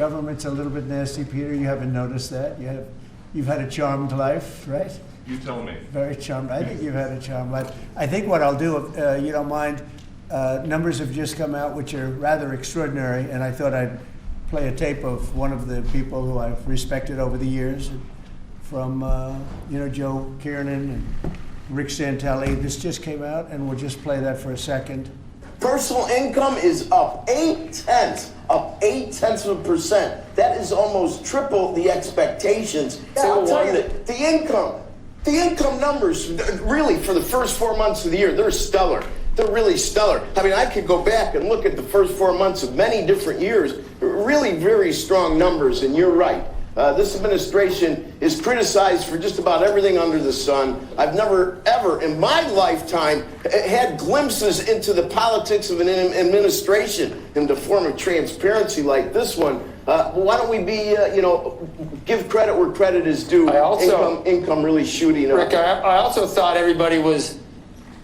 government's a little bit nasty, Peter. You haven't noticed that. You've had a charmed life, right? You tell me. Very charmed. I think you've had a charmed life. I think what I'll do, if you don't mind, numbers have just come out which are rather extraordinary, and I thought I'd play a tape of one of the people who I've respected over the years, from Joe Kiernan and Rick Santelli. This just came out, and we'll just play that for a second. Personal income is up 0.8%. That is almost triple the expectations. Yeah, I'll tell you that the income numbers, really, for the first 4 months of the year, they're stellar. They're really stellar. I mean, I could go back and look at the first 4 months of many different years. Really very strong numbers, and you're right. This administration is criticized for just about everything under the sun. I've never, ever in my lifetime had glimpses into the politics of an administration in the form of transparency like this one. Why don't we be, give credit where credit is due. Income really shooting up. Rick, I also thought everybody was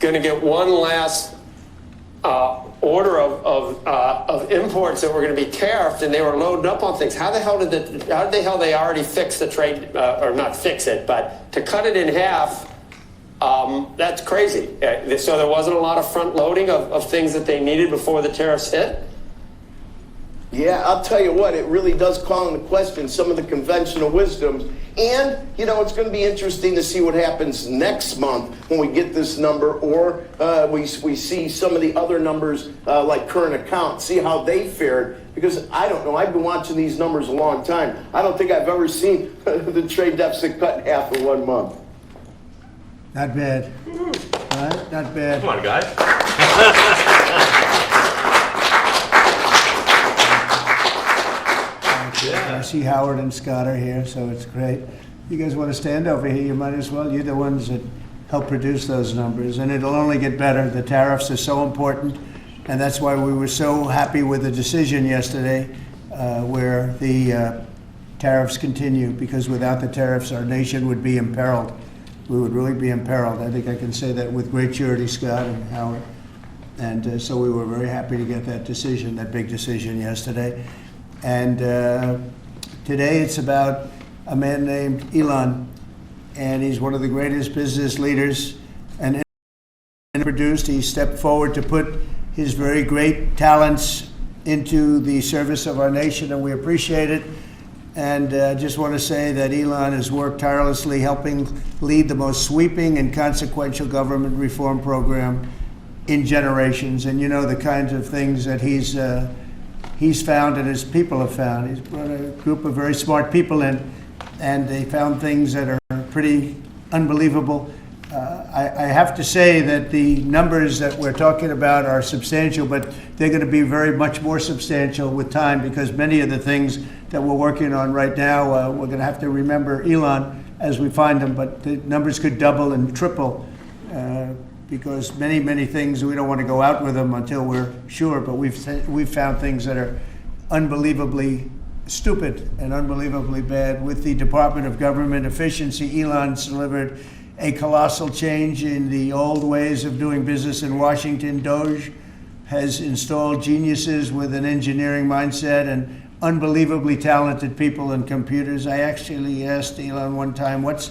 going to get one last order of imports that were going to be tariffed, and they were loading up on things. How the hell they already fix the trade, or not fix it, but to cut it in half? That's crazy. So there wasn't a lot of front loading of things that they needed before the tariffs hit. Yeah, I'll tell you what, it really does call into question some of the conventional wisdoms. And, it's going to be interesting to see what happens next month when we get this number, or we see some of the other numbers like current account, see how they fared. Because I don't know, I've been watching these numbers a long time. I don't think I've ever seen the trade deficit cut in half in 1 month. Not bad. Right? Not bad. Come on, guys. I see Howard and Scott are here, so it's great. You guys want to stand over here? You might as well. You're the ones that help produce those numbers, and it'll only get better. The tariffs are so important, and that's why we were so happy with the decision yesterday where the tariffs continue, because without the tariffs, our nation would be imperiled. We would really be imperiled. I think I can say that with great surety, Scott and Howard. And so we were very happy to get that decision, that big decision yesterday. And today it's about a man named Elon, and he's one of the greatest business leaders and produced. He stepped forward to put his very great talents into the service of our nation, and we appreciate it. And I just want to say that Elon has worked tirelessly helping lead the most sweeping and consequential government reform program in generations. And the kinds of things that he's found and his people have found. He's brought a group of very smart people in, and they found things that are pretty unbelievable. I have to say that the numbers that we're talking about are substantial, but they're going to be very much more substantial with time, because many of the things that we're working on right now, we're going to have to remember Elon as we find them, but the numbers could double and triple. Because many things, we don't want to go out with them until we're sure, but we've found things that are unbelievably stupid and unbelievably bad. With the Department of Government Efficiency, Elon's delivered a colossal change in the old ways of doing business in Washington. DOGE has installed geniuses with an engineering mindset and unbelievably talented people in computers. I actually asked Elon one time, what's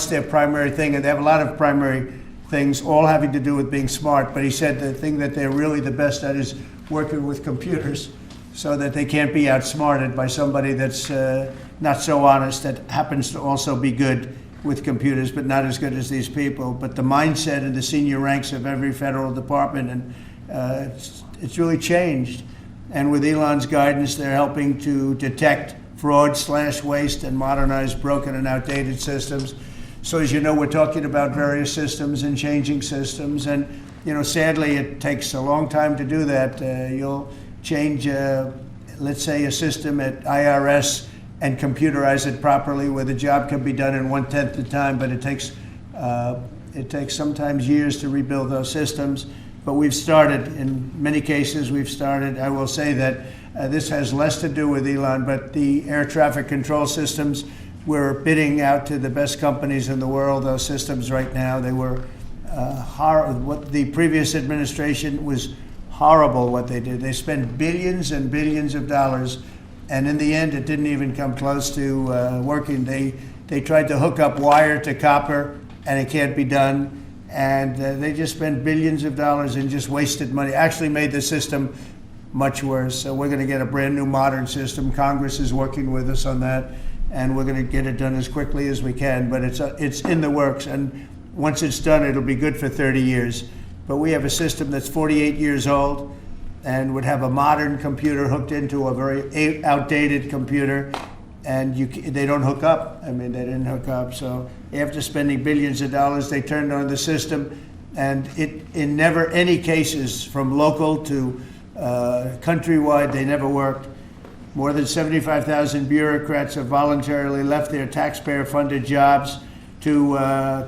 their primary thing? And they have a lot of primary things, all having to do with being smart. But he said the thing that they're really the best at is working with computers, so that they can't be outsmarted by somebody that's not so honest, that happens to also be good with computers, but not as good as these people. But the mindset in the senior ranks of every federal department, and it's really changed. And with Elon's guidance, they're helping to detect fraud/waste and modernize broken and outdated systems. So as you know, we're talking about various systems and changing systems. And, sadly, it takes a long time to do that. You'll change, let's say, a system at IRS and computerize it properly, where the job can be done in 1/10 the time, but it takes sometimes years to rebuild those systems. But we've started, in many cases, I will say that this has less to do with Elon, but the air traffic control systems, we're bidding out to the best companies in the world, those systems right now. They were what the previous administration was horrible what they did. They spent billions and billions of dollars, And in the end, it didn't even come close to working. They tried to hook up wire to copper, and it can't be done. And they just spent billions of dollars and just wasted money. Actually made the system much worse. So we're going to get a brand new modern system. Congress is working with us on that, and we're going to get it done as quickly as we can. But it's in the works, and once it's done, it'll be good for 30 years. But we have a system that's 48 years old and would have a modern computer hooked into a very outdated computer, and they don't hook up. I mean, they didn't hook up. So after spending billions of dollars, they turned on the system, and in never any cases, from local to countrywide, they never worked. More than 75,000 bureaucrats have voluntarily left their taxpayer-funded jobs to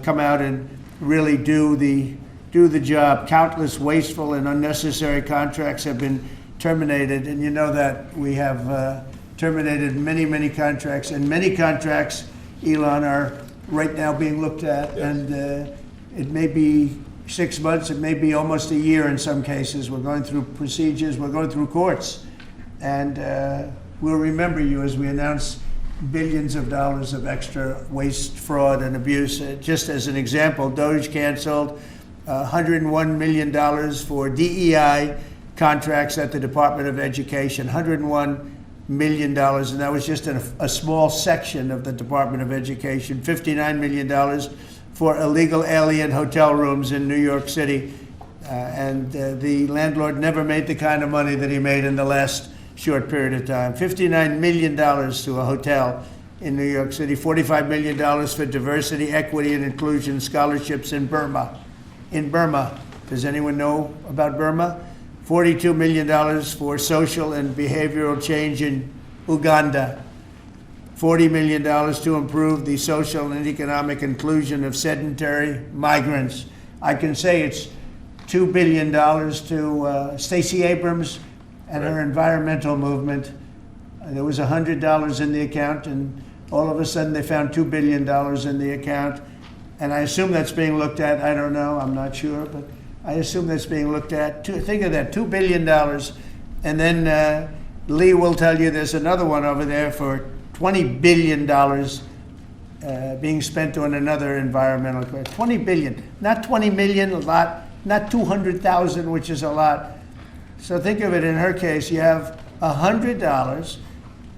come out and really do the job. Countless wasteful and unnecessary contracts have been terminated, and you know that we have terminated many, many contracts, and many contracts, Elon, are right now being looked at, and it may be 6 months, it may be almost a year in some cases. We're going through procedures, we're going through courts, and we'll remember you as we announce billions of dollars of extra waste, fraud, and abuse. Just as an example, DOGE canceled $101 million for DEI contracts at the Department of Education, $101 million, and that was just a small section of the Department of Education. $59 million for illegal alien hotel rooms in New York City, and the landlord never made the kind of money that he made in the last short period of time. $59 million to a hotel in New York City, $45 million for diversity, equity, and inclusion scholarships in Burma. In Burma, does anyone know about Burma? $42 million for social and behavioral change in Uganda. $40 million to improve the social and economic inclusion of sedentary migrants. I can say it's $2 billion to Stacey Abrams and her environmental movement. There was $100 in the account, and all of a sudden they found $2 billion in the account. And I assume that's being looked at. I don't know, I'm not sure, but I assume that's being looked at. Think of that, $2 billion. And then Lee will tell you there's another one over there for $20 billion being spent on another environmental question. $20 billion, not 20 million, a lot, not 200,000, which is a lot. So think of it, in her case, you have $100,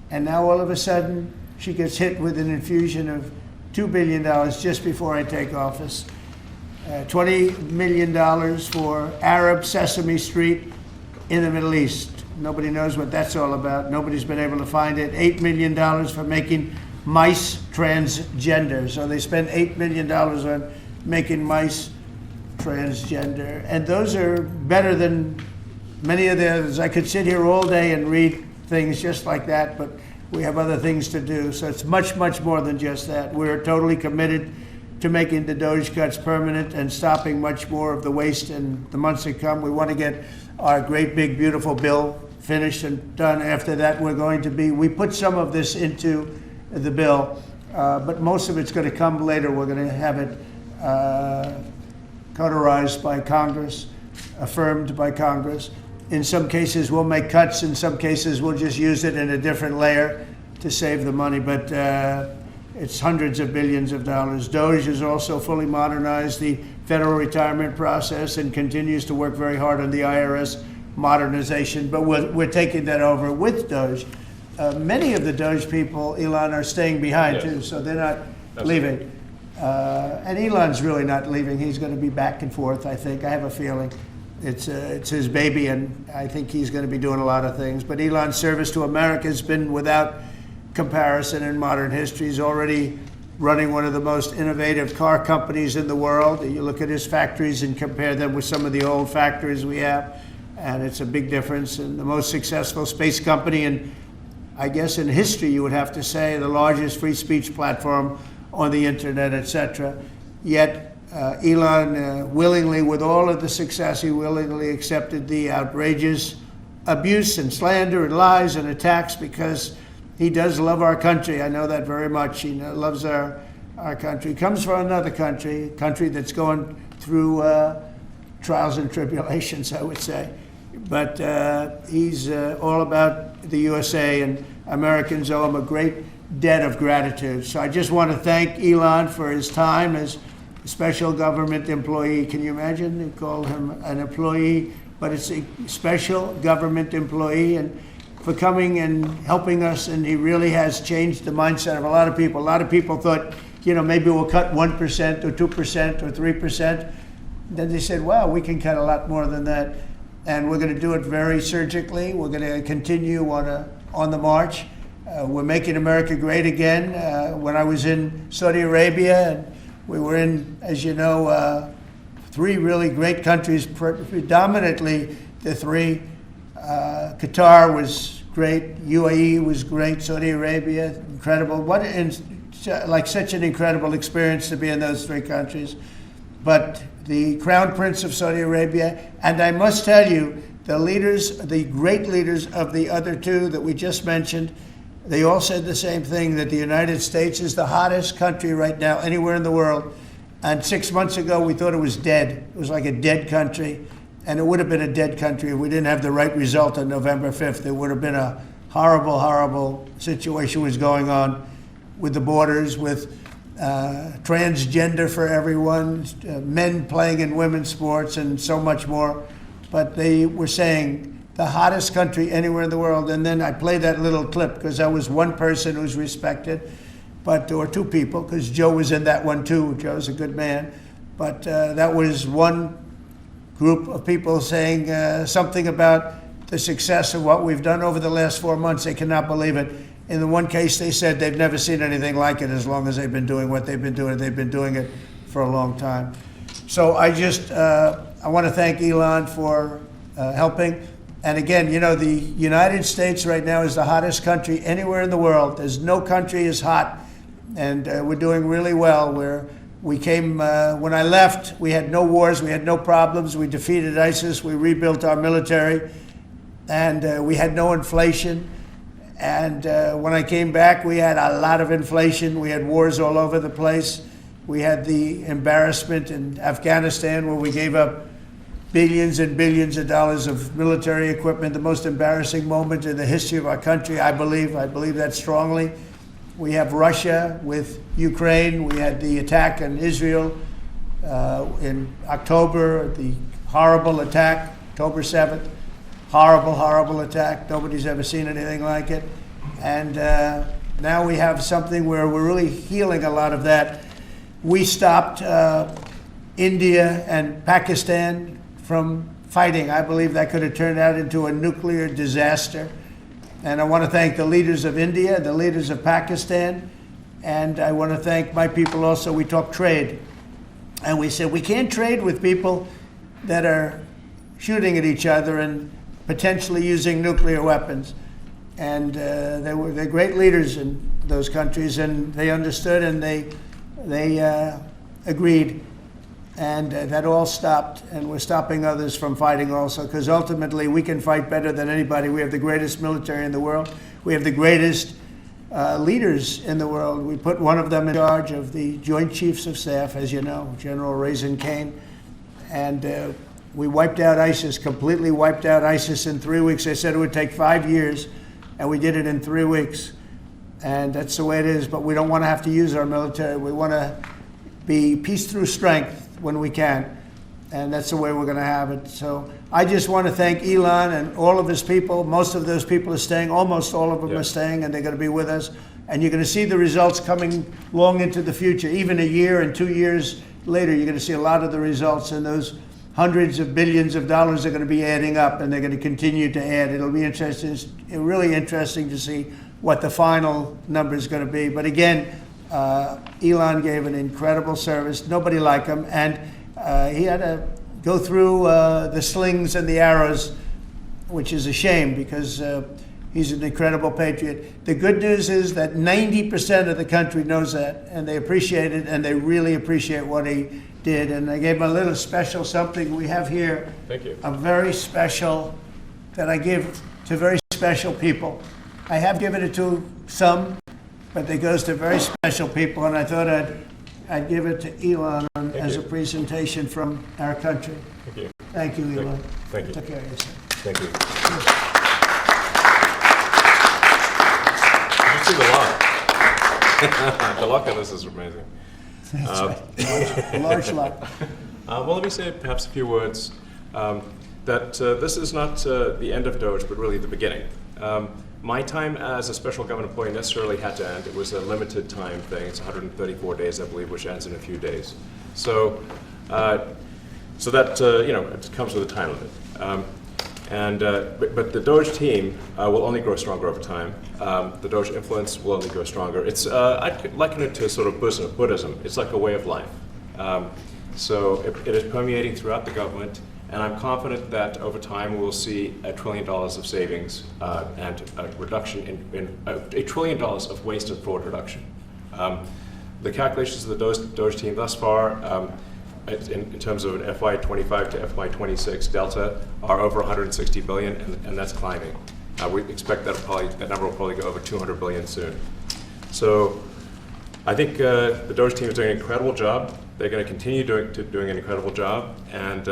and now all of a sudden she gets hit with an infusion of $2 billion just before I take office. $20 million for Arab Sesame Street in the Middle East. Nobody knows what that's all about. Nobody's been able to find it. $8 million for making mice transgender. So they spend $8 million on making mice transgender. And those are better than many of the others. I could sit here all day and read things just like that, but we have other things to do. So it's much, much more than just that. We're totally committed to making the DOGE cuts permanent and stopping much more of the waste in the months to come. We want to get our great, big, beautiful bill finished and done. After that, we put some of this into the bill, but most of it's going to come later. We're going to have it cauterized by Congress, affirmed by Congress. In some cases, we'll make cuts. In some cases, we'll just use it in a different layer to save the money. But it's hundreds of billions of dollars. DOGE has also fully modernized the federal retirement process and continues to work very hard on the IRS modernization. But we're taking that over with DOGE. Many of the DOGE people, Elon, are staying behind too, so they're not leaving. And Elon's really not leaving. He's going to be back and forth, I think. I have a feeling. It's his baby, and I think he's going to be doing a lot of things. But Elon's service to America has been without comparison in modern history. He's already running one of the most innovative car companies in the world. You look at his factories and compare them with some of the old factories we have, and it's a big difference. And the most successful space company, and I guess in history you would have to say the largest free speech platform on the internet, etc. Yet Elon willingly, with all of the success, he willingly accepted the outrageous abuse and slander and lies and attacks because he does love our country. I know that very much. He loves our country. He comes from another country, a country that's going through trials and tribulations, I would say. But he's all about the USA, and Americans owe him a great debt of gratitude. So I just want to thank Elon for his time as a special government employee. Can you imagine? They call him an employee, but it's a special government employee, and for coming and helping us. And he really has changed the mindset of a lot of people. A lot of people thought, maybe we'll cut 1% or 2% or 3%. Then they said, wow, we can cut a lot more than that. And we're going to do it very surgically. We're going to continue on the march. We're making America great again. When I was in Saudi Arabia, and we were in, as you know, 3 really great countries, predominantly the 3. Qatar was great, UAE was great, Saudi Arabia, incredible. Such an incredible experience to be in those 3 countries. But the Crown Prince of Saudi Arabia, and I must tell you, the great leaders of the other 2 that we just mentioned, they all said the same thing, that the United States is the hottest country right now anywhere in the world. And 6 months ago, we thought it was dead. It was like a dead country. And it would have been a dead country if we didn't have the right result on November 5th. It would have been a horrible, horrible situation was going on with the borders, with transgender for everyone, men playing in women's sports, and so much more. But they were saying the hottest country anywhere in the world. And then I played that little clip because I was one person who's respected, or 2 people, because Joe was in that one too. Joe's a good man. But that was one group of people saying something about the success of what we've done over the last 4 months. They cannot believe it. In the one case, they said they've never seen anything like it as long as they've been doing what they've been doing. They've been doing it for a long time. So I want to thank Elon for helping. And again, the United States right now is the hottest country anywhere in the world. There's no country as hot, and we're doing really well. When I left, we had no wars, we had no problems. We defeated ISIS, we rebuilt our military, and we had no inflation. And when I came back, we had a lot of inflation. We had wars all over the place. We had the embarrassment in Afghanistan where we gave up billions and billions of dollars of military equipment, the most embarrassing moment in the history of our country, I believe. I believe that strongly. We have Russia with Ukraine. We had the attack on Israel in October, the horrible attack, October 7th. Horrible, horrible attack. Nobody's ever seen anything like it. And now we have something where we're really healing a lot of that. We stopped India and Pakistan from fighting. I believe that could have turned out into a nuclear disaster. And I want to thank the leaders of India, the leaders of Pakistan, and I want to thank my people also. We talked trade, and we said we can't trade with people that are shooting at each other and potentially using nuclear weapons. And they're great leaders in those countries, and they understood, and they agreed. And that all stopped, and we're stopping others from fighting also, because ultimately we can fight better than anybody. We have the greatest military in the world. We have the greatest leaders in the world. We put one of them in charge of the Joint Chiefs of Staff, as you know, General Raisin Kane. And we wiped out ISIS, completely wiped out ISIS in 3 weeks. They said it would take 5 years, and we did it in 3 weeks. And that's the way it is, but we don't want to have to use our military. We want to be peace through strength when we can, and that's the way we're going to have it. So I just want to thank Elon and all of his people. Most of those people are staying, almost all of them are staying, and they're going to be with us. And you're going to see the results coming long into the future. Even a year and 2 years later, you're going to see a lot of the results, and those hundreds of billions of dollars are going to be adding up, and they're going to continue to add. It'll be interesting, really interesting to see what the final number is going to be. But again, Elon gave an incredible service. Nobody like him, and he had to go through the slings and the arrows, which is a shame because he's an incredible patriot. The good news is that 90% of the country knows that, and they appreciate it, and they really appreciate what he did. And I gave him a little special something we have here. Thank you. A very special that I give to very special people. I have given it to some, but it goes to very special people, and I thought I'd give it to Elon as a presentation from our country. Thank you. Thank you, Elon. Thank you. Take care of yourself. Thank you. The luck on this is amazing. That's right. Large luck. Well, let me say perhaps a few words that this is not the end of DOGE, but really the beginning. My time as a special government employee necessarily had to end. It was a limited time thing. It's 134 days, I believe, which ends in a few days. So, so that it comes with a time limit. But the DOGE team will only grow stronger over time. The DOGE influence will only grow stronger. It's I'd liken it to sort of Buddhism. It's like a way of life. So it is permeating throughout the government. And I'm confident that over time we'll see $1 trillion of savings and a reduction in $1 trillion of waste and fraud reduction. The calculations of the DOGE team thus far, in terms of an FY25 to FY26 delta, are over 160 billion, and that's climbing. We expect that number will probably go over 200 billion soon. So I think the DOGE team is doing an incredible job. They're going to continue doing an incredible job, and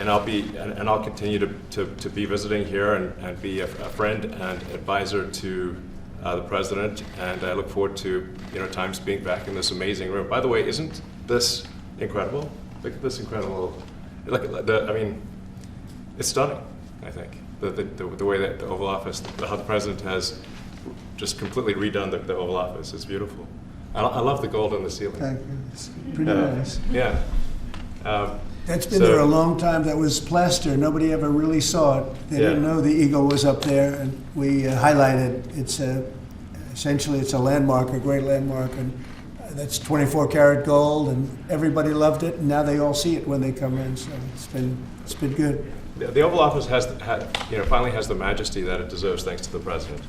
I'll continue to be visiting here and be a friend and advisor to the president, and I look forward to times being back in this amazing room. By the way, isn't this incredible? Look at this incredible. It's stunning. I think the way that the Oval Office, how the president has just completely redone the Oval Office. It's beautiful. I love the gold on the ceiling. Thank you. It's pretty nice. Yeah. That's been there a long time. That was plaster. Nobody ever really saw it. They didn't know the eagle was up there, and we highlighted. It's essentially it's a landmark, a great landmark, and that's 24 karat gold, and everybody loved it. And now they all see it when they come in. So it's been good. The Oval Office finally has the majesty that it deserves, thanks to the president.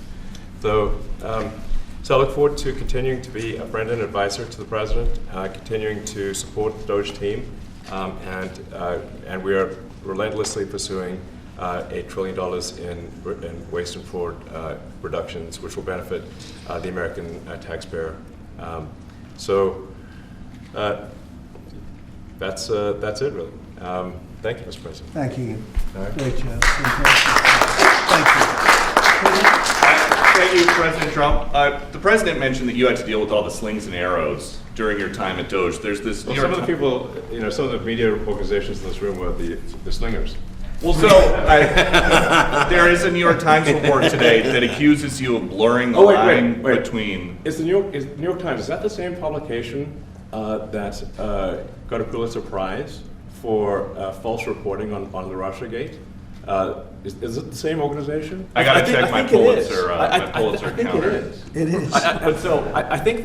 So I look forward to continuing to be a friend and advisor to the president, continuing to support the DOGE team. And we are relentlessly pursuing $8 trillion in waste and fraud reductions, which will benefit the American taxpayer. So that's it, really. Thank you, Mr. President. Thank you. Right. Great job. Thank you. Thank you, President Trump. The president mentioned that you had to deal with all the slings and arrows during your time at DOGE. There's this. Well, some of the people, some of the media organizations in this room were the slingers. Well, so there is a New York Times report today that accuses you of blurring the line between. Is the New York Times, is that the same publication that got a Pulitzer Prize for false reporting on the Russiagate? Is it the same organization? I got to check my Pulitzer counter. It is. I think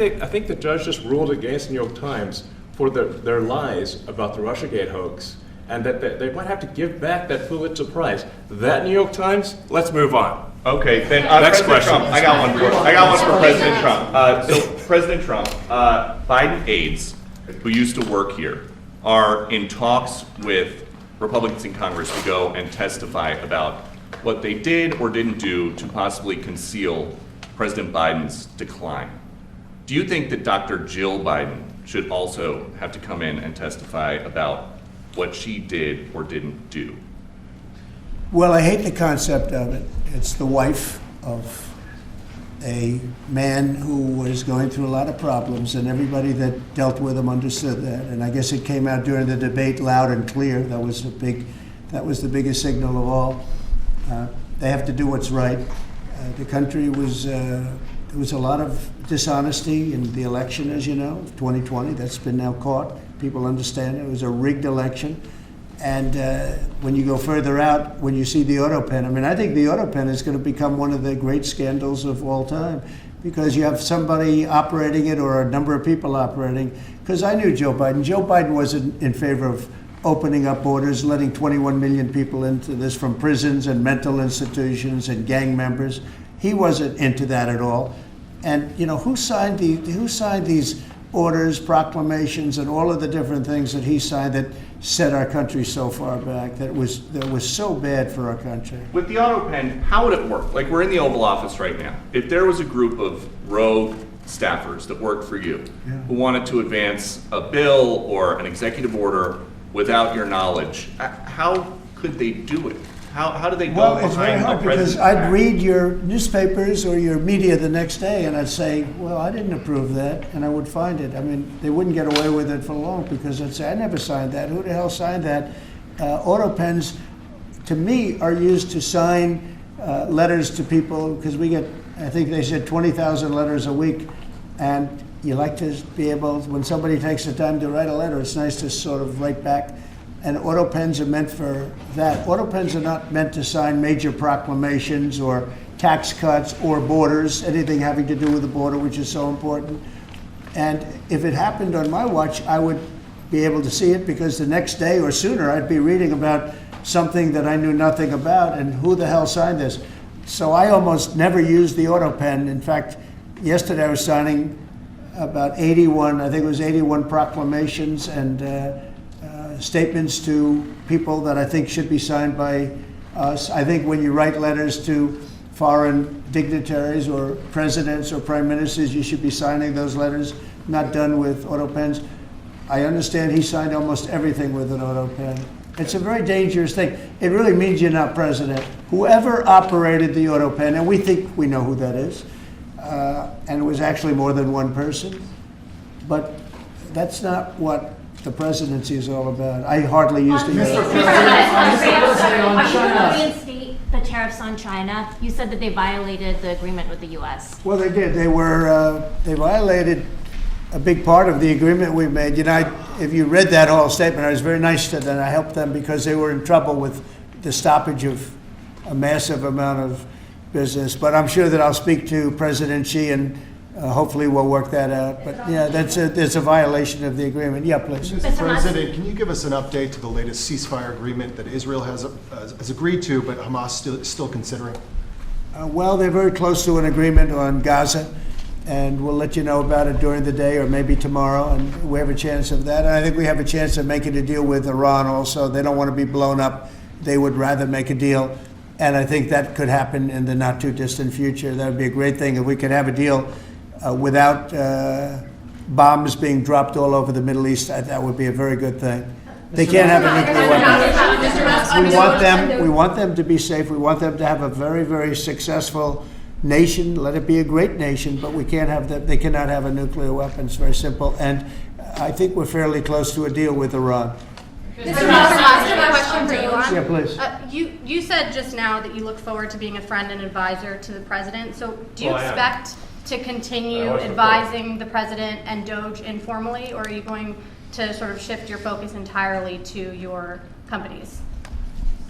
the judge just ruled against the New York Times for their lies about the Russiagate hoax, and that they might have to give back that Pulitzer Prize. That New York Times. Let's move on. Okay, then Next President question. Trump. I got one for President Trump. So President Trump, Biden aides who used to work here are in talks with Republicans in Congress to go and testify about what they did or didn't do to possibly conceal President Biden's decline. Do you think that Dr. Jill Biden should also have to come in and testify about what she did or didn't do? Well, I hate the concept of it. It's the wife of a man who was going through a lot of problems, and everybody that dealt with him understood that. And I guess it came out during the debate loud and clear. That was the biggest signal of all. They have to do what's right. The country was there was a lot of dishonesty in the election, as you know, 2020. That's been now caught. People understand it. It was a rigged election. And when you go further out, when you see the auto pen, I think the auto pen is going to become one of the great scandals of all time, because you have somebody operating it or a number of people operating. Because I knew Joe Biden. Joe Biden wasn't in favor of opening up borders, letting 21 million people into this from prisons and mental institutions and gang members. He wasn't into that at all. And who signed these orders, proclamations, and all of the different things that he signed that set our country so far back, that was so bad for our country? With the auto pen, how would it work? Like, we're in the Oval Office right now. If there was a group of rogue staffers that worked for you who wanted to advance a bill or an executive order without your knowledge, how could they do it? How do they go Well, it's very behind hard the because president's I'd back? read your newspapers or your media the next day and I'd say, well, I didn't approve that, and I would find it. I mean, they wouldn't get away with it for long because I'd say, I never signed that. Who the hell signed that? Auto pens, to me, are used to sign letters to people because we get, I think they said 20,000 letters a week, and you like to be able, when somebody takes the time to write a letter, it's nice to sort of write back. And auto pens are meant for that. Auto pens are not meant to sign major proclamations or tax cuts or borders, anything having to do with the border, which is so important. And if it happened on my watch, I would be able to see it because the next day or sooner I'd be reading about something that I knew nothing about and who the hell signed this. So I almost never use the auto pen. In fact, yesterday I was signing about 81, I think it was 81 proclamations and statements to people that I think should be signed by us. I think when you write letters to foreign dignitaries or presidents or prime ministers, you should be signing those letters, not done with auto pens. I understand he signed almost everything with an auto pen. It's a very dangerous thing. It really means you're not president. Whoever operated the auto pen, and we think we know who that is, and it was actually more than one person, but that's not what the presidency is all about. I hardly used to use it. Are you reinstate the tariffs on China? You said that they violated the agreement with the U.S. Well, they did. They violated a big part of the agreement we made. You know, if you read that whole statement, I was very nice to them. I helped them because they were in trouble with the stoppage of a massive amount of business. But I'm sure that I'll speak to President Xi and hopefully we'll work that out. But yeah, there's a violation of the agreement. Yeah, please. Mr. President, can you give us an update to the latest ceasefire agreement that Israel has agreed to, but Hamas still considering? Well, they're very close to an agreement on Gaza, and we'll let you know about it during the day or maybe tomorrow, and we have a chance of that. And I think we have a chance of making a deal with Iran also. They don't want to be blown up. They would rather make a deal, and I think that could happen in the not too distant future. That would be a great thing if we could have a deal without bombs being dropped all over the Middle East. That would be a very good thing. They can't have a nuclear weapon. We want them to be safe. We want them to have a very, very successful nation. Let it be a great nation, but we can't have that. They cannot have a nuclear weapon. It's very simple. And I think we're fairly close to a deal with Iran. Mr. Musk, question for you. Yeah, please. You said just now that you look forward to being a friend and advisor to the president. So do you Well, I am. expect to continue advising the president and DOGE informally, or are you going to sort of shift your focus entirely to your companies?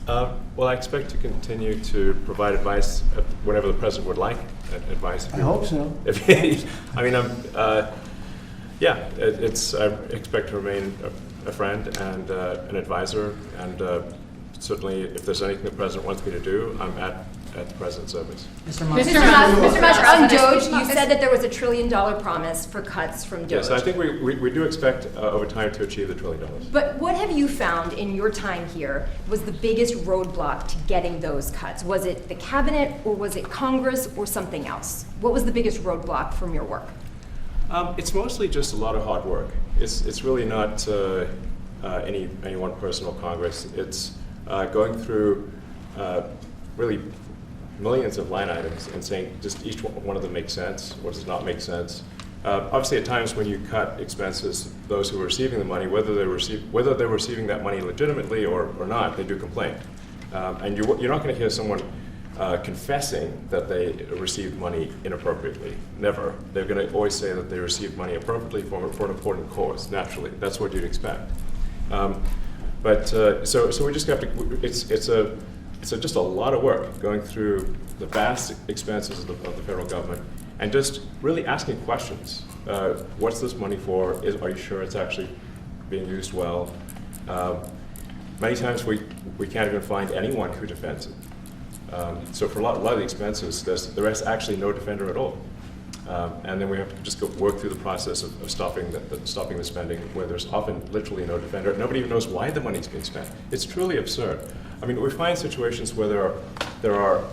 Well, I expect to continue to provide advice whenever the president would like advice. I hope so. I mean, I expect to remain a friend and an advisor, and certainly if there's anything the president wants me to do, I'm at the president's service. Mr. Musk, on DOGE, you said that there was $1 trillion promise for cuts from DOGE. Yes, I think we do expect over time to achieve the $1 trillion. But what have you found in your time here was the biggest roadblock to getting those cuts? Was it the cabinet, or was it Congress, or something else? What was the biggest roadblock from your work? It's mostly just a lot of hard work. It's really not any one person or Congress. It's going through really millions of line items and saying just each one of them makes sense, what does not make sense. Obviously, at times when you cut expenses, those who are receiving the money, whether they're receiving that money legitimately or not, they do complain. And you're not going to hear someone confessing that they received money inappropriately. Never. They're going to always say that they received money appropriately for an important cause. Naturally, that's what you'd expect. So we just have to. It's just a lot of work going through the vast expenses of the federal government and just really asking questions. What's this money for? Are you sure it's actually being used well? Many times we can't even find anyone who defends it. So for a lot of the expenses, there is actually no defender at all. And then we have to just work through the process of stopping the spending, where there's often literally no defender. Nobody even knows why the money's being spent. It's truly absurd. I mean, we find situations where there are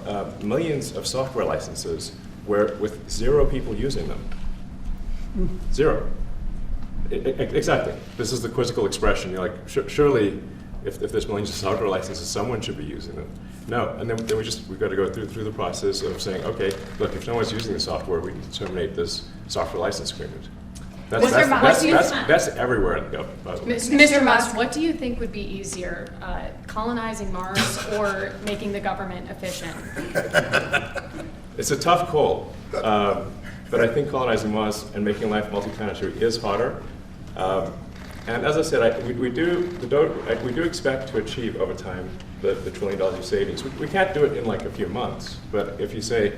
millions of software licenses with 0 people using them. 0. Exactly. This is the quizzical expression. You're like, surely, if there's millions of software licenses, someone should be using them. No, and then we've got to go through the process of saying, okay, look, if no one's using the software, we need to terminate this software license agreement. That's everywhere in the government, by the way. Mr. Musk, what do you think would be easier, colonizing Mars or making the government efficient? It's a tough call, but I think colonizing Mars and making life multi-planetary is harder. And as I said, we do expect to achieve over time the $1 trillion of savings. We can't do it in like a few months, but if you say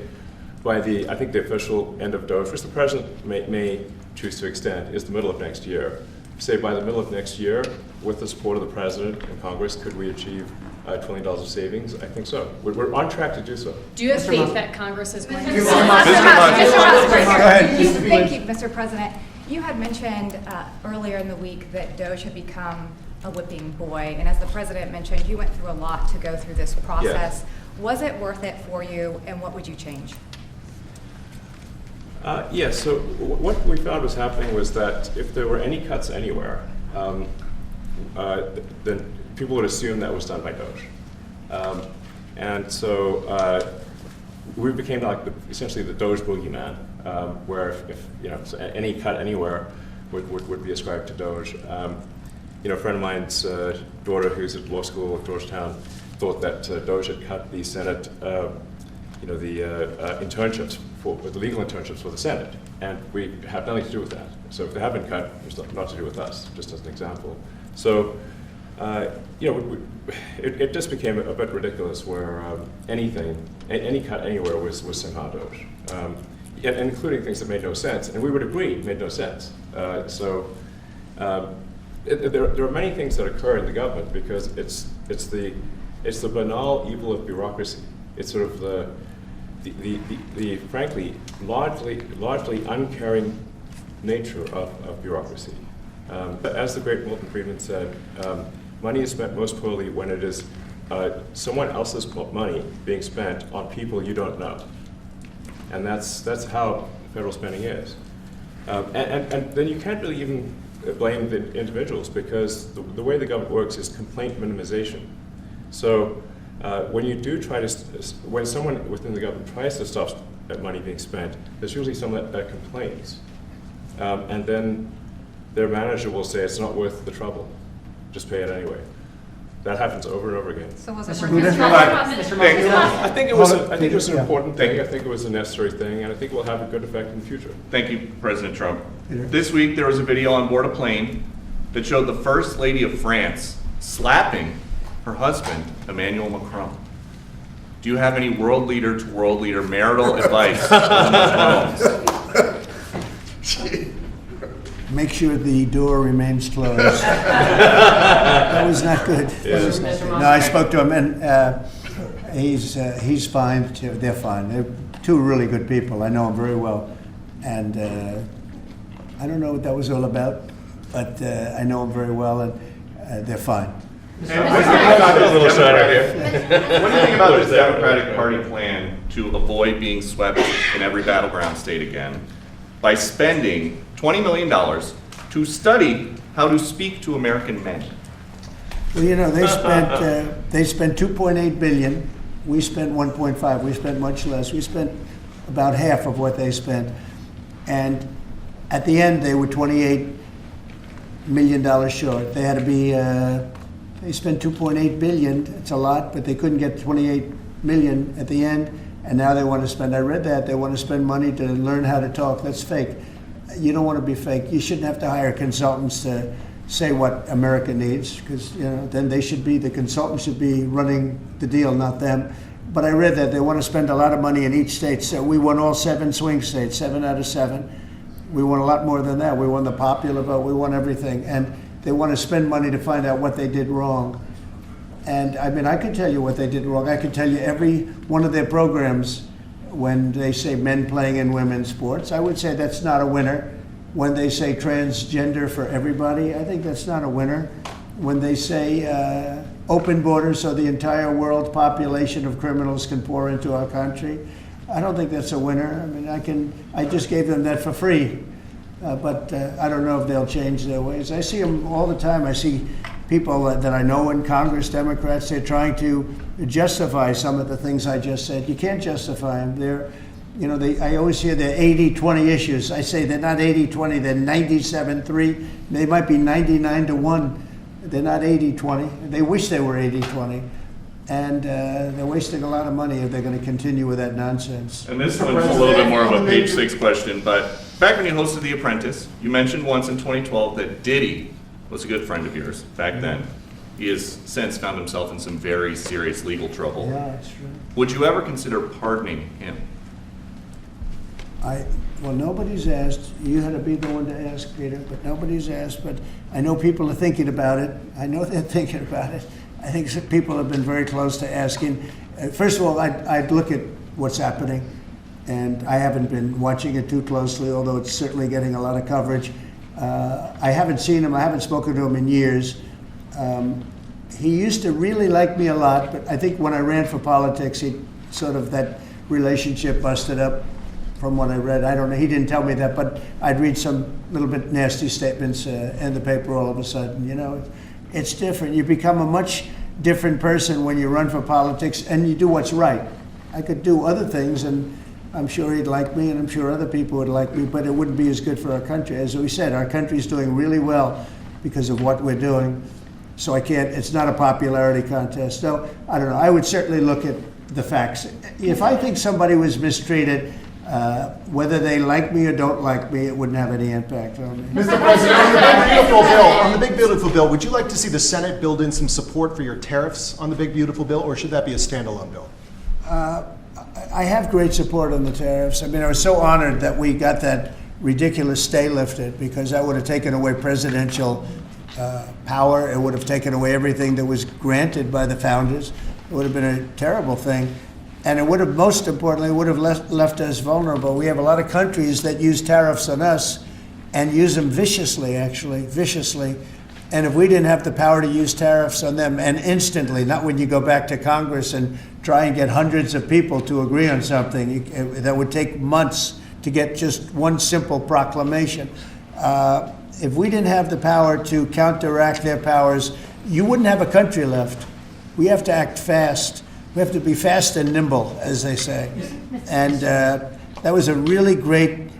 by I think the official end of DOGE, which the president may choose to extend, is the middle of next year. Say by the middle of next year, with the support of the president and Congress, could we achieve $1 trillion of savings? I think so. We're on track to do so. Do you have faith that Congress is going to? Mr. Musk, ahead. Thank you, Mr. President. You had mentioned earlier in the week that DOGE had become a whipping boy, and as the president mentioned, you went through a lot to go through this process. Was it worth it for you, and what would you change? Yes, so what we found was happening was that if there were any cuts anywhere, then people would assume that was done by DOGE. And so we became like essentially the DOGE boogeyman, where if so any cut anywhere would be ascribed to DOGE. A friend of mine's daughter, who's at law school at Georgetown, thought that DOGE had cut the Senate, internships the legal internships for the Senate, and we have nothing to do with that. So if they have been cut, it's not to do with us, just as an example. So, it just became a bit ridiculous where any cut anywhere was somehow DOGE, and including things that made no sense, and we would agree made no sense. There are many things that occur in the government because it's the banal evil of bureaucracy. It's sort of the frankly largely uncaring nature of bureaucracy. But as the great Milton Friedman said, money is spent most poorly when it is someone else's money being spent on people you don't know, and that's how federal spending is. And then you can't really even blame the individuals because the way the government works is complaint minimization. So when you do when someone within the government tries to stop that money being spent, there's usually someone that complains. And then their manager will say, it's not worth the trouble, just pay it anyway. That happens over and over again. So was it Mr. worth it? I think it was an important thing, I think it was a necessary thing, and I think it will have a good effect in the future. Thank you, President Trump. Peter? This week, there was a video on board a plane that showed the First Lady of France slapping her husband, Emmanuel Macron. Do you have any world leader to world leader marital advice on those phones? Make sure the door remains closed. That was not good. No, I spoke to him, and he's fine too. They're fine. They're two really good people. I know them very well, and I don't know what that was all about, but I know them very well, and they're fine. What do you think about this Democratic Party plan to avoid being swept in every battleground state again by spending $20 million to study how to speak to American men? Well, they spent 2.8 billion. We spent 1.5. We spent much less. We spent about half of what they spent, and at the end they were $28 million short. They had to be. They spent 2.8 billion. It's a lot, but they couldn't get 28 million at the end, and now they want to spend. I read that they want to spend money to learn how to talk. That's fake. You don't want to be fake. You shouldn't have to hire consultants to say what America needs, because then the consultants should be running the deal, not them. But I read that they want to spend a lot of money in each state. So we won all 7 swing states, 7 out of 7. We won a lot more than that. We won the popular vote. We won everything, and they want to spend money to find out what they did wrong. And I mean, I could tell you what they did wrong. I could tell you every one of their programs. When they say men playing in women's sports, I would say that's not a winner. When they say transgender for everybody, I think that's not a winner. When they say open borders so the entire world population of criminals can pour into our country, I don't think that's a winner. I mean, I just gave them that for free, but I don't know if they'll change their ways. I see them all the time. I see people that I know in Congress, Democrats, they're trying to justify some of the things I just said. You can't justify them. They're, I always hear they're 80-20 issues. I say they're not 80-20, they're 97-3. They might be 99-1. They're not 80-20. They wish they were 80-20. And they're wasting a lot of money if they're going to continue with that nonsense. And this one's a little bit more of a page 6 question, but back when you hosted The Apprentice, you mentioned once in 2012 that Diddy was a good friend of yours back then. He has since found himself in some very serious legal trouble. Yeah, that's true. Would you ever consider pardoning him? Well, nobody's asked. You had to be the one to ask, Peter, but nobody's asked. But I know people are thinking about it. I know they're thinking about it. I think some people have been very close to asking. First of all, I'd look at what's happening, and I haven't been watching it too closely, although it's certainly getting a lot of coverage. I haven't seen him. I haven't spoken to him in years. He used to really like me a lot, but I think when I ran for politics, that relationship busted up. From what I read, I don't know. He didn't tell me that, but I'd read some little bit nasty statements in the paper all of a sudden. It's different. You become a much different person when you run for politics and you do what's right. I could do other things, and I'm sure he'd like me, and I'm sure other people would like me, but it wouldn't be as good for our country. As we said, our country's doing really well because of what we're doing. So it's not a popularity contest. So I don't know. I would certainly look at the facts. If I think somebody was mistreated, whether they like me or don't like me, it wouldn't have any impact on me. Mr. President, on the big beautiful bill, would you like to see the Senate build in some support for your tariffs on the big beautiful bill, or should that be a standalone bill? I have great support on the tariffs. I mean, I was so honored that we got that ridiculous stay lifted, because that would have taken away presidential power. It would have taken away everything that was granted by the founders. It would have been a terrible thing. And it would have, most importantly, would have left us vulnerable. We have a lot of countries that use tariffs on us and use them viciously, actually, viciously. And if we didn't have the power to use tariffs on them, and instantly, not when you go back to Congress and try and get hundreds of people to agree on something, that would take months to get just one simple proclamation. If we didn't have the power to counteract their powers, you wouldn't have a country left. We have to act fast. We have to be fast and nimble, as they say. And that was a really great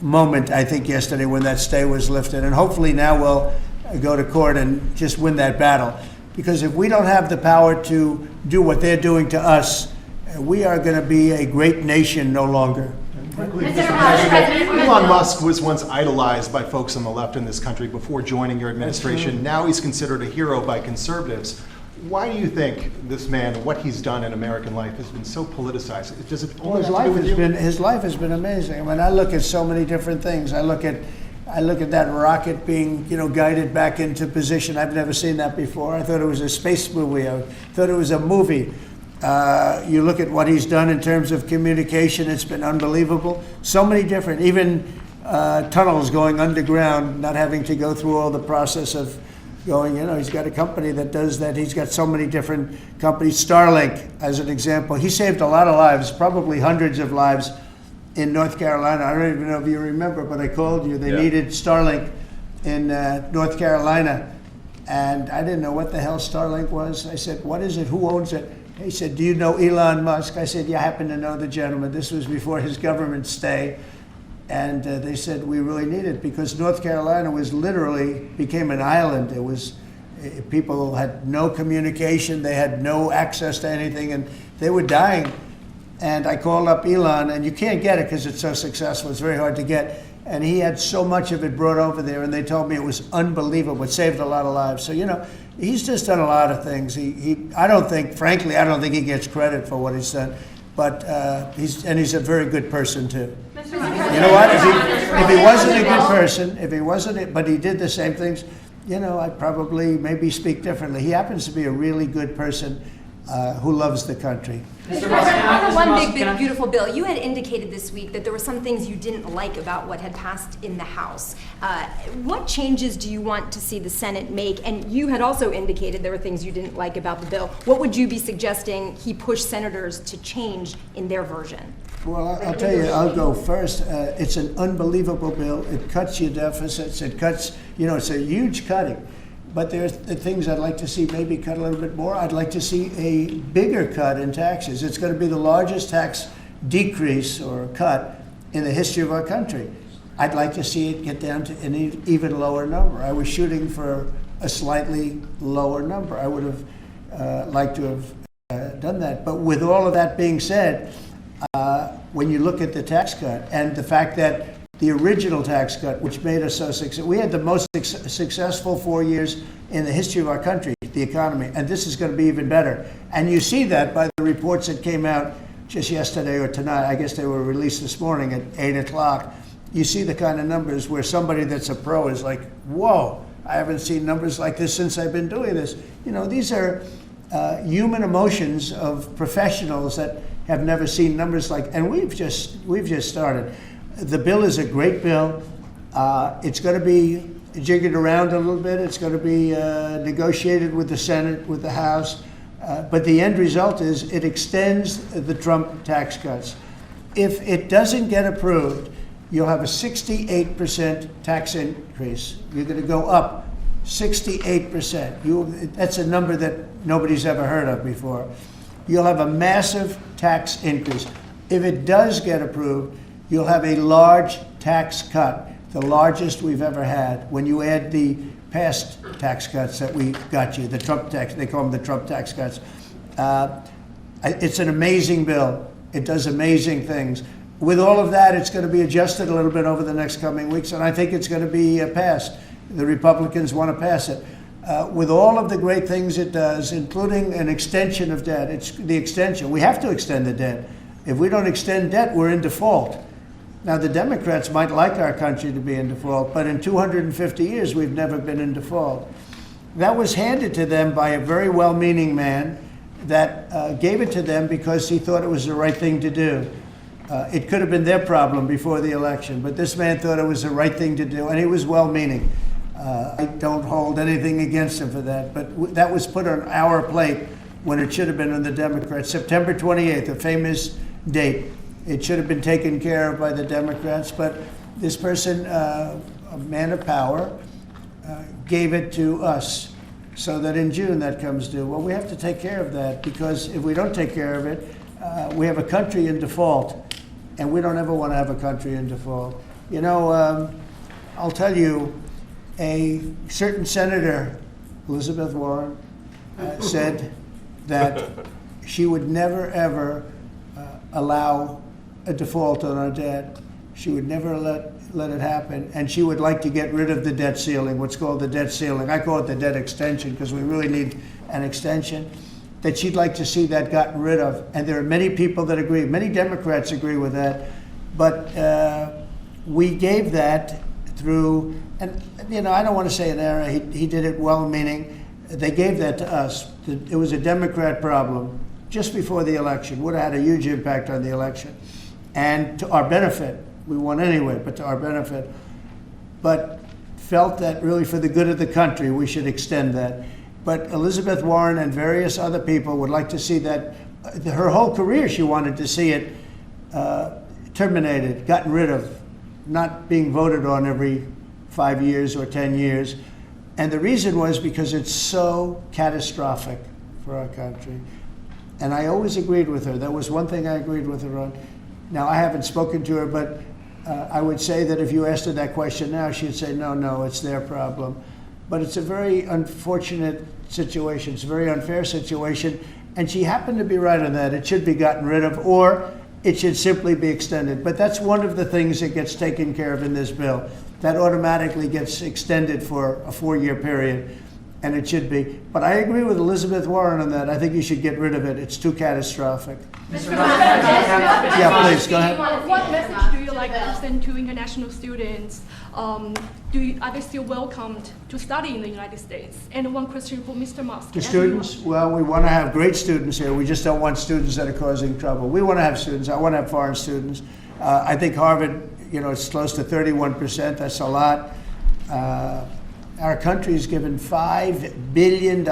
moment, I think, yesterday when that stay was lifted. And hopefully now we'll go to court and just win that battle. Because if we don't have the power to do what they're doing to us, we are going to be a great nation no longer. Elon Musk was once idolized by folks on the left in this country before joining your administration. Now he's considered a hero by conservatives. Why do you think this man, what he's done in American life, has been so politicized? Does it only have to do with you? His life has been amazing. I mean, I look at so many different things. I look at that rocket being, guided back into position. I've never seen that before. I thought it was a space movie. I thought it was a movie. You look at what he's done in terms of communication. It's been unbelievable. So many different, even tunnels going underground, not having to go through all the process of going, he's got a company that does that. He's got so many different companies. Starlink, as an example. He saved a lot of lives, probably hundreds of lives in North Carolina. I don't even know if you remember, but I called you. They needed Starlink in North Carolina. And I didn't know what the hell Starlink was. I said, what is it? Who owns it? He said, do you know Elon Musk? I said, yeah, I happen to know the gentleman. This was before his government stay. And they said, we really need it, because North Carolina became an island. It was, people had no communication. They had no access to anything, and they were dying. And I called up Elon, and you can't get it because it's so successful. It's very hard to get. And he had so much of it brought over there, and they told me it was unbelievable. It saved a lot of lives. So, he's just done a lot of things. I don't think he gets credit for what he's done. But he's a very good person too. You know what? If he wasn't a good person, but he did the same things, I'd probably maybe speak differently. He happens to be a really good person who loves the country. Mr. President, on the one big, beautiful bill, you had indicated this week that there were some things you didn't like about what had passed in the House. What changes do you want to see the Senate make? And you had also indicated there were things you didn't like about the bill. What would you be suggesting he push senators to change in their version? Well, I'll tell you, I'll go first. It's an unbelievable bill. It cuts your deficits. It cuts, it's a huge cutting. but there's the things I'd like to see maybe cut a little bit more. I'd like to see a bigger cut in taxes. It's going to be the largest tax decrease or cut in the history of our country. I'd like to see it get down to an even lower number. I was shooting for a slightly lower number. I would have liked to have done that. But with all of that being said, when you look at the tax cut and the fact that the original tax cut, which made us so successful, we had the most successful 4 years in the history of our country, the economy, and this is going to be even better. And you see that by the reports that came out just yesterday or tonight. I guess they were released this morning at 8 o'clock. You see the kind of numbers where somebody that's a pro is like, whoa, I haven't seen numbers like this since I've been doing this. You know, these are human emotions of professionals that have never seen numbers like, and we've just started. The bill is a great bill. It's going to be jiggered around a little bit. It's going to be negotiated with the Senate, with the House. But the end result is it extends the Trump tax cuts. If it doesn't get approved, you'll have a 68% tax increase. You're going to go up 68%. That's a number that nobody's ever heard of before. You'll have a massive tax increase. If it does get approved, you'll have a large tax cut, the largest we've ever had. When you add the past tax cuts that we got you, the Trump tax, they call them the Trump tax cuts. It's an amazing bill. It does amazing things. With all of that, it's going to be adjusted a little bit over the next coming weeks, and I think it's going to be passed. The Republicans want to pass it. With all of the great things it does, including an extension of debt, it's the extension. We have to extend the debt. If we don't extend debt, we're in default. Now, the Democrats might like our country to be in default, but in 250 years, we've never been in default. That was handed to them by a very well-meaning man that gave it to them because he thought it was the right thing to do. It could have been their problem before the election, but this man thought it was the right thing to do, and he was well-meaning. I don't hold anything against him for that, but that was put on our plate when it should have been on the Democrats. September 28th, a famous date. It should have been taken care of by the Democrats, but this person, a man of power, gave it to us so that in June that comes due. Well, we have to take care of that because if we don't take care of it, we have a country in default, and we don't ever want to have a country in default. You know, I'll tell you, a certain senator, Elizabeth Warren, said that she would never, ever allow a default on our debt. She would never let it happen, and she would like to get rid of the debt ceiling, what's called the debt ceiling. I call it the debt extension because we really need an extension. That she'd like to see that gotten rid of, and there are many people that agree. Many Democrats agree with that, but we gave that through, and you know, I don't want to say an error. He did it well-meaning. They gave that to us. It was a Democrat problem just before the election. Would have had a huge impact on the election, and to our benefit. We won anyway, but to our benefit. But felt that really for the good of the country, we should extend that. But Elizabeth Warren and various other people would like to see that. Her whole career, she wanted to see it terminated, gotten rid of, not being voted on every 5 years or 10 years. And the reason was because it's so catastrophic for our country. And I always agreed with her. That was one thing I agreed with her on. Now, I haven't spoken to her, but I would say that if you asked her that question now, she'd say, no, it's their problem. But it's a very unfortunate situation. It's a very unfair situation. And she happened to be right on that. It should be gotten rid of, or it should simply be extended. But that's one of the things that gets taken care of in this bill. That automatically gets extended for a 4-year period, and it should be. But I agree with Elizabeth Warren on that. I think you should get rid of it. It's too catastrophic. Yeah, please, go ahead. What message do you like to send to international students? Are they still welcomed to study in the United States? And one question for Mr. Musk. The students? Well, we want to have great students here. We just don't want students that are causing trouble. We want to have students. I want to have foreign students. I think Harvard, you know, it's close to 31%. That's a lot. Our country's given $5 billion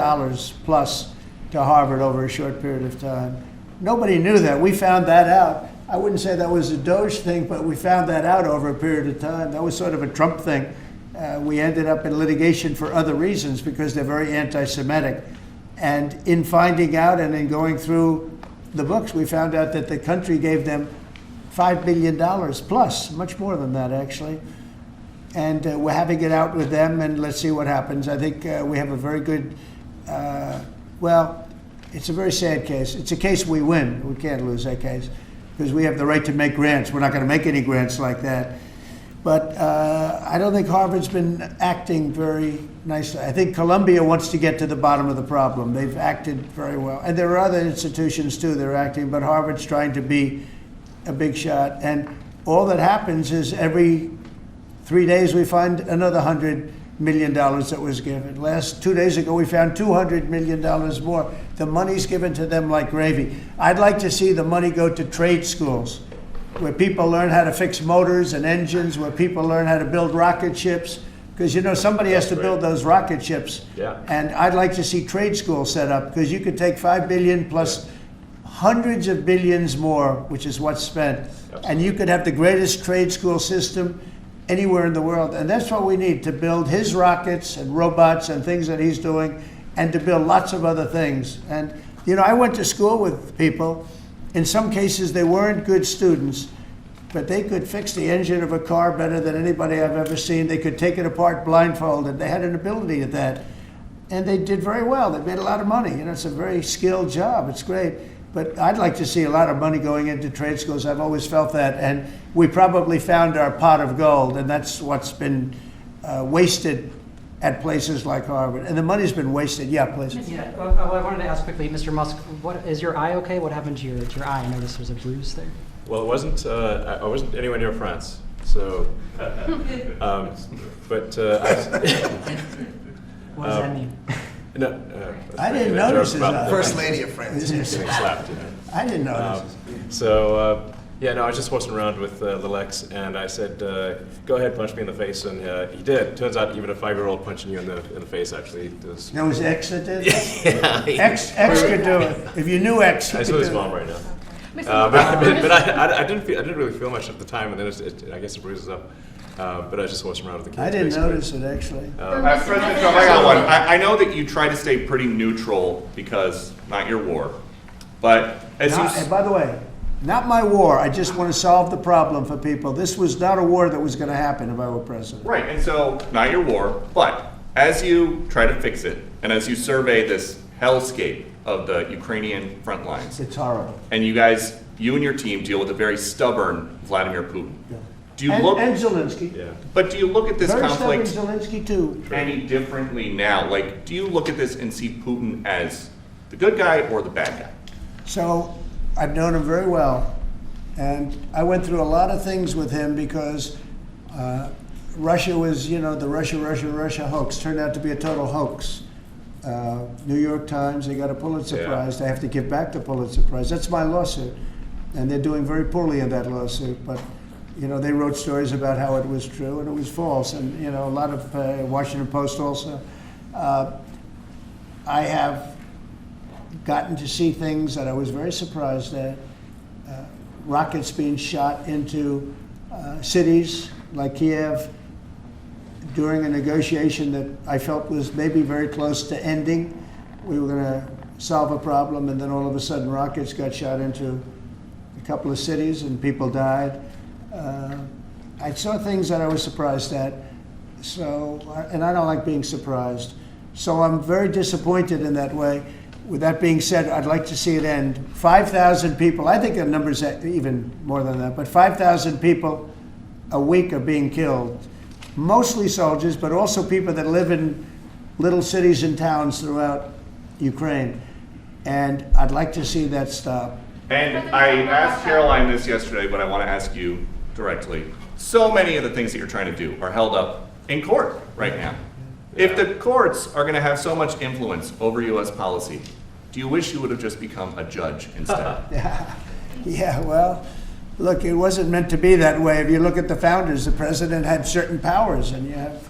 plus to Harvard over a short period of time. Nobody knew that. We found that out. I wouldn't say that was a DOGE thing, but we found that out over a period of time. That was sort of a Trump thing. We ended up in litigation for other reasons because they're very anti-Semitic. And in finding out and in going through the books, we found out that the country gave them $5 billion plus, much more than that actually. And we're having it out with them, and let's see what happens. I think we have a very good, well, it's a very sad case. It's a case we win. We can't lose that case because we have the right to make grants. We're not going to make any grants like that. But I don't think Harvard's been acting very nicely. I think Columbia wants to get to the bottom of the problem. They've acted very well. And there are other institutions too that are acting, but Harvard's trying to be a big shot. And all that happens is every 3 days we find another $100 million that was given. 2 days ago we found $200 million more. The money's given to them like gravy. I'd like to see the money go to trade schools, where people learn how to fix motors and engines, where people learn how to build rocket ships, because somebody has to build those rocket ships. Yeah. And I'd like to see trade schools set up, because you could take $5 billion plus hundreds of billions more, which is what's spent, and you could have the greatest trade school system anywhere in the world. And that's what we need, to build his rockets and robots and things that he's doing, and to build lots of other things. And I went to school with people. In some cases, they weren't good students, but they could fix the engine of a car better than anybody I've ever seen. They could take it apart blindfolded. They had an ability at that. And they did very well. They made a lot of money. It's a very skilled job. It's great. But I'd like to see a lot of money going into trade schools. I've always felt that. And we probably found our pot of gold, and that's what's been wasted at places like Harvard. And the money's been wasted. Yeah, please. Yeah, well, I wanted to ask quickly, Mr. Musk, is your eye okay? What happened to your eye? I noticed there's a bruise there. Well, it wasn't. I wasn't anywhere near France, so. What does that mean? No, I didn't notice his eye. First lady of France. Getting slapped. I didn't notice. I was just horsing around with little X, and I said, "Go ahead, punch me in the face," and he did. Turns out, even a 5-year-old punching you in the face actually does. That was X that did? Yeah. X could do it. If you knew X, he I could saw do his it. mom right now. But I didn't really feel much at the time, and then I guess it bruises up. But I just horsing around with the kids. I didn't basically. notice it actually. President Trump, I got one. I know that you try to stay pretty neutral because not your war, but And by the way, not my war. I just want to solve the problem for people. This was not a war that was going to happen if I were president. Right, and so not your war, but as you try to fix it, and as you survey this hellscape of the Ukrainian front lines, It's horrible. and you and your team deal with a very stubborn Vladimir Putin. Yeah. Do you and Zelensky. Yeah. But do you look at this Very conflict stubborn Zelensky too. any differently now? Like, do you look at this and see Putin as the good guy or the bad guy? So I've known him very well, and I went through a lot of things with him because Russia was, the Russia hoax turned out to be a total hoax. New York Times, they got a Pulitzer Prize. They have to give back the Pulitzer Prize. That's my lawsuit, and they're doing very poorly in that lawsuit. But they wrote stories about how it was true and it was false, and a lot of Washington Post also. I have gotten to see things that I was very surprised at. Rockets being shot into cities like Kiev during a negotiation that I felt was maybe very close to ending. We were going to solve a problem, and then all of a sudden rockets got shot into a couple of cities and people died. I saw things that I was surprised at. And I don't like being surprised. So I'm very disappointed in that way. With that being said, I'd like to see it end. 5,000 people, I think the number's even more than that, but 5,000 people a week are being killed. Mostly soldiers, but also people that live in little cities and towns throughout Ukraine. And I'd like to see that stop. And I asked Caroline this yesterday, but I want to ask you directly. So many of the things that you're trying to do are held up in court right now. If the courts are going to have so much influence over U.S. policy, do you wish you would have just become a judge instead? Yeah, well, look, it wasn't meant to be that way. If you look at the founders, the president had certain powers, and you have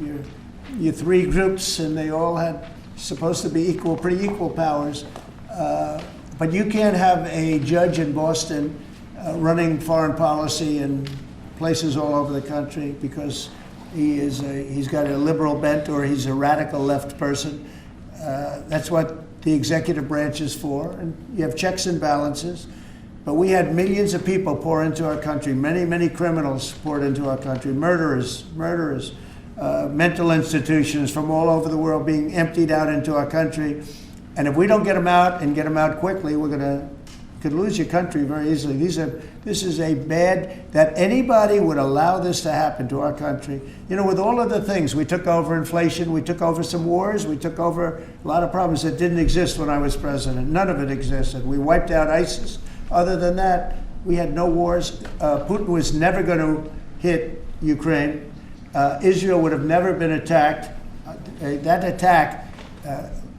your three groups, and they all had supposed to be pretty equal powers. But you can't have a judge in Boston running foreign policy in places all over the country, because He's got a liberal bent, or he's a radical left person. That's what the executive branch is for. And you have checks and balances. But we had millions of people pour into our country. Many, many criminals poured into our country. Murderers, mental institutions from all over the world being emptied out into our country. And if we don't get them out and get them out quickly, could lose your country very easily. This is a bad, that anybody would allow this to happen to our country. You know, with all of the things, we took over inflation, we took over some wars, we took over a lot of problems that didn't exist when I was president. None of it existed. We wiped out ISIS. Other than that, we had no wars. Putin was never going to hit Ukraine. Israel would have never been attacked. That attack,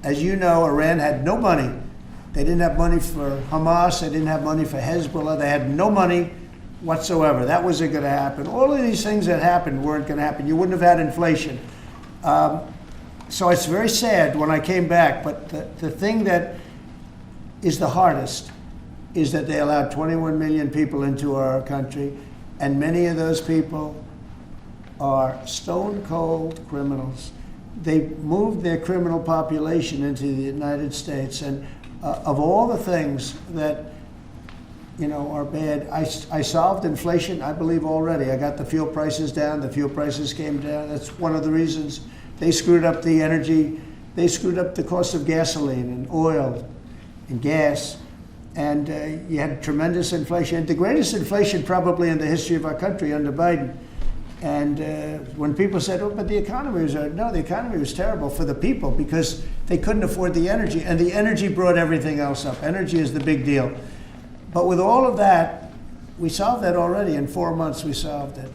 as you know, Iran had no money. They didn't have money for Hamas. They didn't have money for Hezbollah. They had no money whatsoever. That wasn't going to happen. All of these things that happened weren't going to happen. You wouldn't have had inflation. So it's very sad when I came back. But the thing that is the hardest is that they allowed 21 million people into our country. And many of those people are stone cold criminals. They moved their criminal population into the United States. And of all the things that, you know, are bad, I solved inflation, I believe, already. I got the fuel prices down. The fuel prices came down. That's one of the reasons. They screwed up the energy. They screwed up the cost of gasoline and oil and gas. And you had tremendous inflation. The greatest inflation probably in the history of our country under Biden. And when people said, oh, but the economy was, no, the economy was terrible for the people because they couldn't afford the energy. And the energy brought everything else up. Energy is the big deal. But with all of that, we solved that already. In 4 months, we solved it.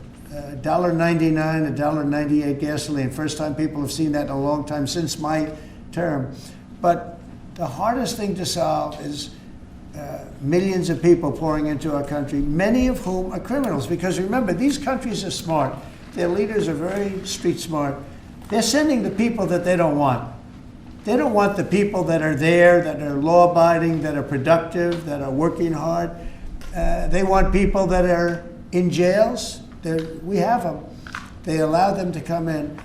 $1.99, $1.98 gasoline. First time people have seen that in a long time since my term. But the hardest thing to solve is millions of people pouring into our country, many of whom are criminals. Because remember, these countries are smart. Their leaders are very street smart. They're sending the people that they don't want. They don't want the people that are there, that are law-abiding, that are productive, that are working hard. They want people that are in jails. We have them. They allow them to come in.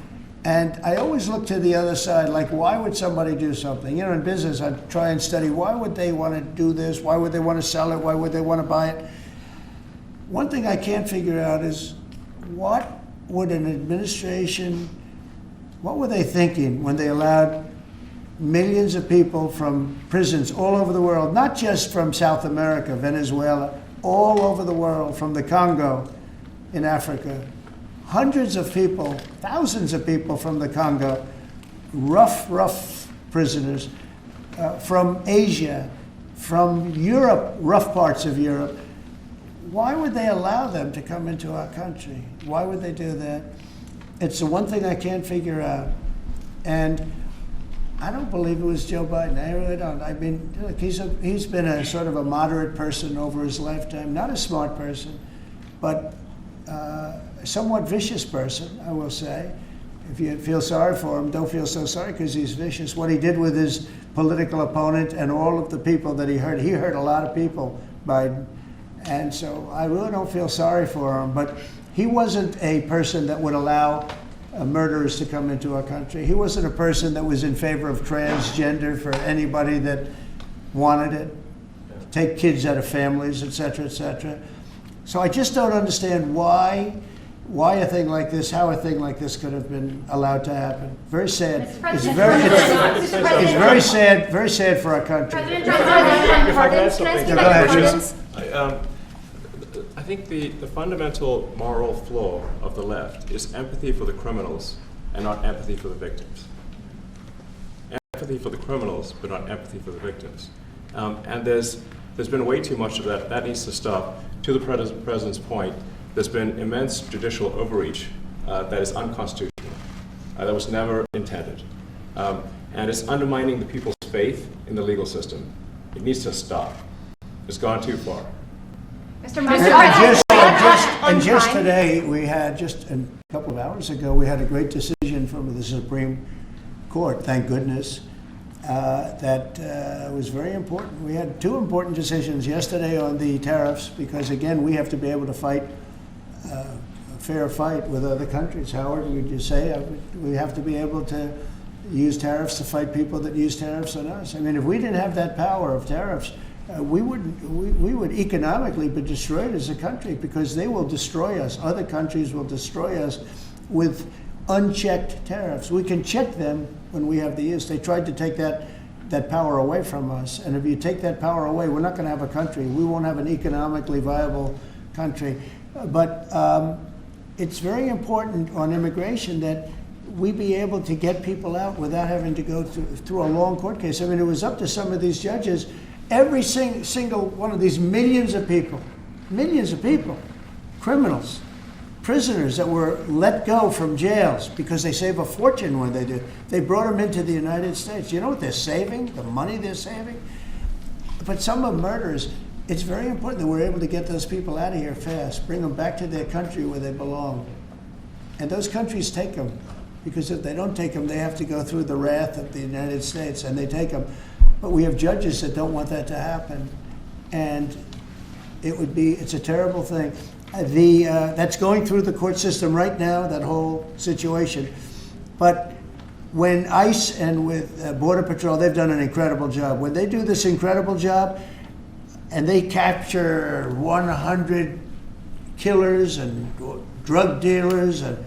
And I always look to the other side, like, why would somebody do something? You know, in business, I try and study, why would they want to do this? Why would they want to sell it? Why would they want to buy it? One thing I can't figure out is, what would an administration, what were they thinking when they allowed millions of people from prisons all over the world, not just from South America, Venezuela, all over the world, from the Congo in Africa, hundreds of people, thousands of people from the Congo, rough prisoners, from Asia, from Europe, rough parts of Europe. Why would they allow them to come into our country? Why would they do that? It's the one thing I can't figure out. And I don't believe it was Joe Biden. I really don't. I mean, look, he's been a sort of a moderate person over his lifetime, not a smart person, but a somewhat vicious person, I will say. If you feel sorry for him, don't feel so sorry because he's vicious. What he did with his political opponent and all of the people that he hurt a lot of people, Biden. And so I really don't feel sorry for him. But he wasn't a person that would allow murderers to come into our country. He wasn't a person that was in favor of transgender for anybody that wanted it, take kids out of families, et cetera, et cetera. So I just don't understand why a thing like this, how a thing like this could have been allowed to happen. Very sad. It's very sad for our country. If I could add something. I think the fundamental moral flaw of the left is empathy for the criminals and not empathy for the victims. Empathy for the criminals, but not empathy for the victims. And there's been way too much of that. That needs to stop. To the president's point, there's been immense judicial overreach that is unconstitutional, that was never intended. And it's undermining the people's faith in the legal system. It needs to stop. It's gone too far. And just today, we had, just a couple of hours ago, we had a great decision from the Supreme Court, thank goodness, that was very important. We had two important decisions yesterday on the tariffs, because again, we have to be able to fight fair fight with other countries. Howard, would you say we have to be able to use tariffs to fight people that use tariffs on us? I mean, if we didn't have that power of tariffs, we would economically be destroyed as a country, because they will destroy us. Other countries will destroy us with unchecked tariffs. We can check them when we have the use. They tried to take that power away from us. And if you take that power away, we're not going to have a country. We won't have an economically viable country. But it's very important on immigration that we be able to get people out without having to go through a long court case. I mean, it was up to some of these judges. Every single one of these millions of people, criminals, prisoners that were let go from jails because they save a fortune when they do. They brought them into the United States. You know what they're saving? The money they're saving? But some of murderers, it's very important that we're able to get those people out of here fast, bring them back to their country where they belong. And those countries take them, because if they don't take them, they have to go through the wrath of the United States, and they take them. But we have judges that don't want that to happen. And it's a terrible thing. That's going through the court system right now, that whole situation. But when ICE and with Border Patrol, they've done an incredible job. When they do this incredible job and they capture 100 killers and drug dealers, and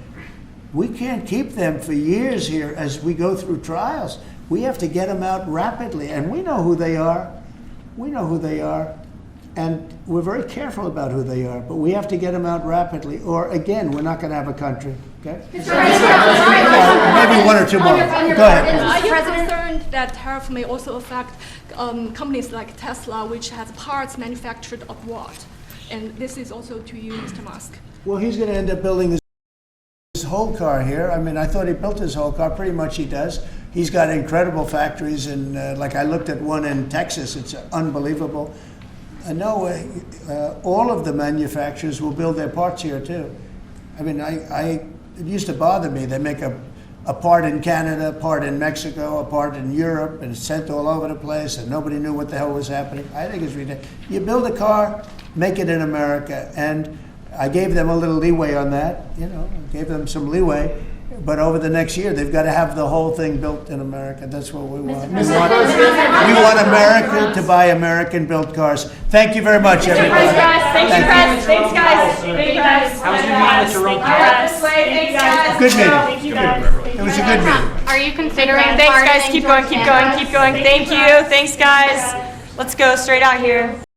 we can't keep them for years here as we go through trials. We have to get them out rapidly, and we know who they are. We know who they are. And we're very careful about who they are, but we have to get them out rapidly, or again, we're not going to have a country. Okay? Maybe one or two more. Go ahead. Are you concerned that tariff may also affect companies like Tesla, which has parts manufactured abroad? And this is also to you, Mr. Musk. Well, he's going to end up building his whole car here. I mean, I thought he built his whole car. Pretty much he does. He's got incredible factories, and like I looked at one in Texas. It's unbelievable. No, all of the manufacturers will build their parts here too. I mean, it used to bother me. They make a part in Canada, a part in Mexico, a part in Europe, and it's sent all over the place, and nobody knew what the hell was happening. I think it's ridiculous. You build a car, make it in America, and I gave them a little leeway on that. Gave them some leeway. But over the next year, they've got to have the whole thing built in America. That's what we want. We want America to buy American-built cars. Thank you very much, everybody. Thank you, Chris. Thanks, guys. Thank you, guys. How was your meeting with your Roadblocks? Thanks, guys. Good meeting. Thank you, guys. It was a good meeting. Are you considering? Thanks, guys. Keep going, keep going, keep going. Thank you. Thanks, guys. Let's go straight out here.